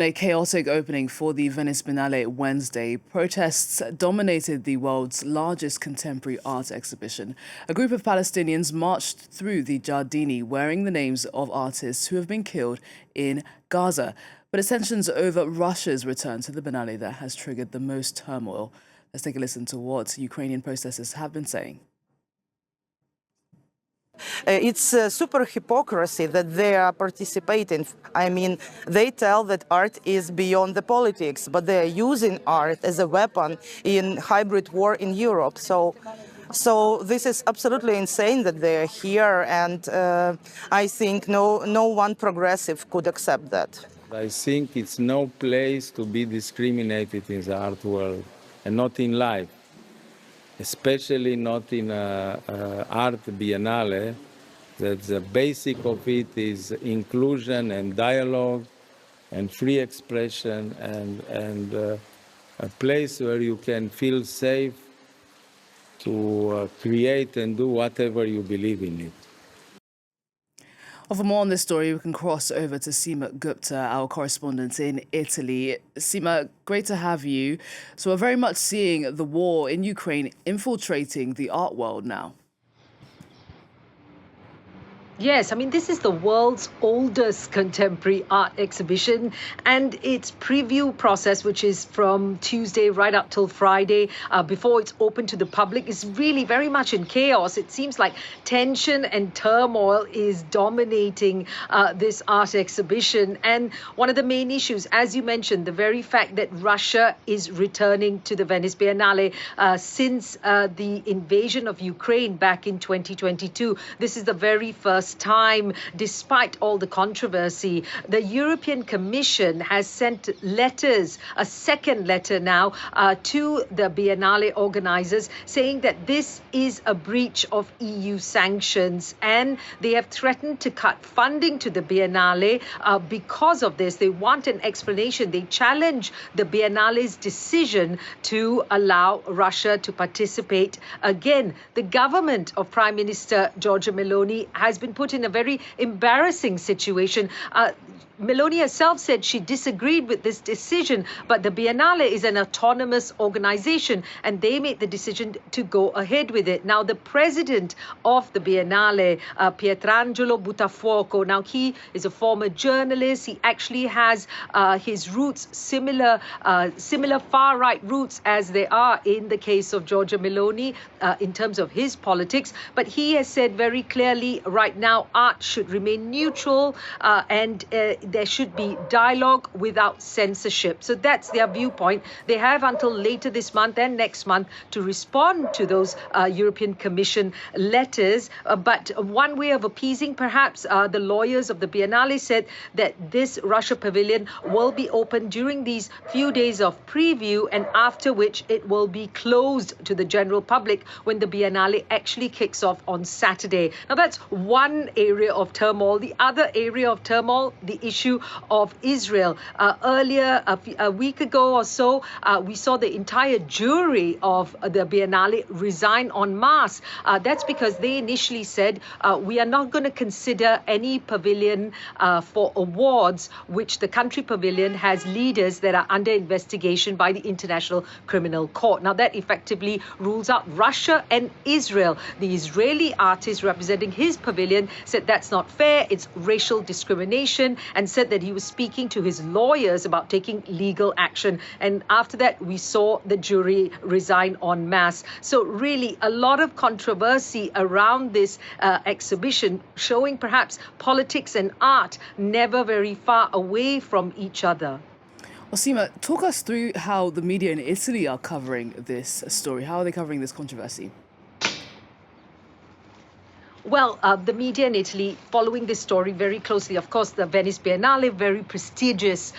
A chaotic opening for the Venice Biennale Wednesday. Protests dominated the world's largest contemporary art exhibition. A group of Palestinians marched through the Giardini wearing the names of artists who have been killed in Gaza. But it's tensions over Russia's return to the Biennale that has triggered the most turmoil. Let's take a listen to what Ukrainian protesters have been saying. It's super hypocrisy that they are participating. I mean, they tell that art is beyond the politics, but they are using art as a weapon in hybrid war in Europe. So this is absolutely insane that they are here, and I think no one progressive could accept that. I think it's no place to be discriminated in the art world, and not in life. Especially not in art biennale, that the basic of it is inclusion and dialogue and free expression and a place where you can feel safe to create and do whatever you believe in it. Well, for more on this story, we can cross over to Seema Gupta, our correspondent in Italy. Seema, great to have you. So we're very much seeing the war in Ukraine infiltrating the art world now. Yes, I mean, this is the world's oldest contemporary art exhibition, and its preview process, which is from Tuesday right up till Friday, before it's open to the public, is really very much in chaos. It seems like tension and turmoil is dominating this art exhibition. And one of the main issues, as you mentioned, the very fact that Russia is returning to the Venice Biennale since the invasion of Ukraine back in 2022. This is the very first time, despite all the controversy. The European Commission has sent letters, a second letter now, to the Biennale organizers, saying that this is a breach of EU sanctions, and they have threatened to cut funding to the Biennale because of this. They want an explanation. They challenge the Biennale's decision to allow Russia to participate again. The government of Prime Minister Giorgia Meloni has been put in a very embarrassing situation. Meloni herself said she disagreed with this decision, but the Biennale is an autonomous organization and they made the decision to go ahead with it. Now, the president of the Biennale, Pietrangelo Buttafuoco, now he is a former journalist. He actually has his roots, similar far-right roots as they are in the case of Giorgia Meloni in terms of his politics. But he has said very clearly right now art should remain neutral and there should be dialogue without censorship. So that's their viewpoint. They have until later this month and next month to respond to those European Commission letters. But one way of appeasing perhaps the lawyers of the Biennale said that this Russia pavilion will be open during these few days of preview, and after which it will be closed to the general public when the Biennale actually kicks off on Saturday. Now, that's one area of turmoil. The other area of turmoil, the issue of Israel. Earlier, a week ago or so, we saw the entire jury of the Biennale resign en masse. That's because they initially said, we are not going to consider any pavilion for awards, which the country pavilion has leaders that are under investigation by the International Criminal Court. Now, that effectively rules out Russia and Israel. The Israeli artist representing his pavilion said that's not fair, it's racial discrimination, and said that he was speaking to his lawyers about taking legal action. And after that, we saw the jury resign en masse. So really a lot of controversy around this exhibition, showing perhaps politics and art never very far away from each other. Well, Seema, talk us through how the media in Italy are covering this story. How are they covering this controversy? Well, the media in Italy following this story very closely. Of course, the Venice Biennale, very prestigious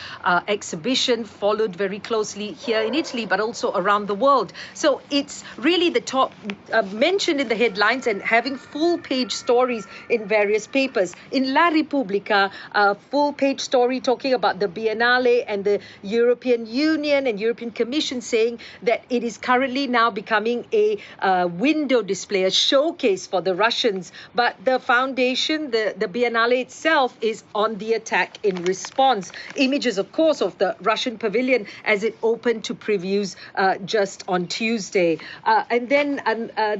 exhibition, followed very closely here in Italy, but also around the world. So it's really the top mentioned in the headlines and having full-page stories in various papers. In La Repubblica, a full-page story talking about the Biennale and the European Union and European Commission saying that it is currently now becoming a window display, a showcase for the Russians but the foundation, the Biennale itself, is on the attack in response. Images, of course, of the Russian pavilion as it opened to previews just on Tuesday. And then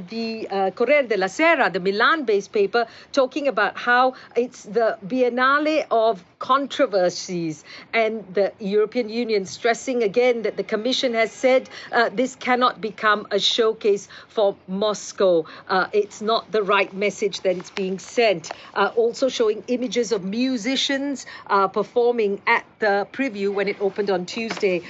the Corriere della Sera, the Milan-based paper, talking about how it's the Biennale of controversies, and the European Union stressing again that the Commission has said this cannot become a showcase for Moscow. It's not the right message that it's being sent. Also showing images of musicians performing at the preview when it opened on Tuesday.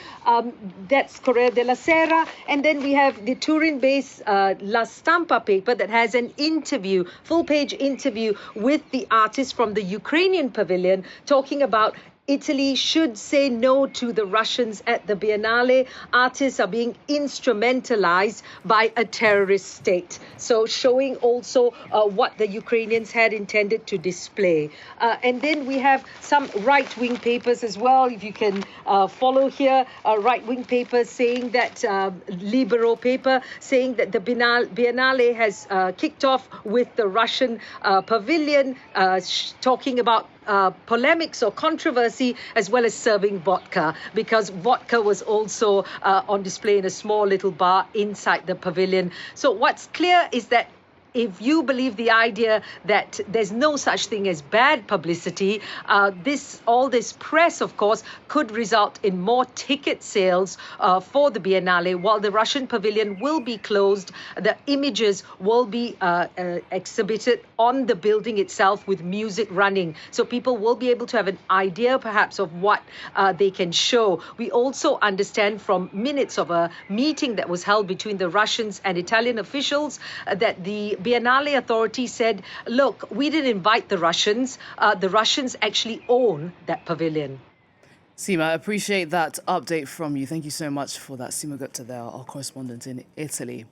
That's Corriere della Sera. And then we have the Turin-based La Stampa paper that has an interview, full-page interview with the artist from the Ukrainian pavilion, talking about Italy should say no to the Russians at the Biennale. Artists are being instrumentalized by a terrorist state. So showing also what the Ukrainians had intended to display. And then we have some right-wing papers as well. If you can follow here, right-wing papers saying that, Libero paper, saying that the Biennale has kicked off with the Russian pavilion, talking about polemics or controversy, as well as serving vodka, because vodka was also on display in a small little bar inside the pavilion. So what's clear is that if you believe the idea that there's no such thing as bad publicity, all this press, of course, could result in more ticket sales for the Biennale. While the Russian pavilion will be closed, the images will be exhibited on the building itself with music running. So people will be able to have an idea, perhaps, of what they can show. We also understand from minutes of a meeting that was held between the Russians and Italian officials that the Biennale Authority said, look, we didn't invite the Russians. The Russians actually own that pavilion. Seema, I appreciate that update from you. Thank you so much for that. Seema Gupta there, our correspondent in Italy.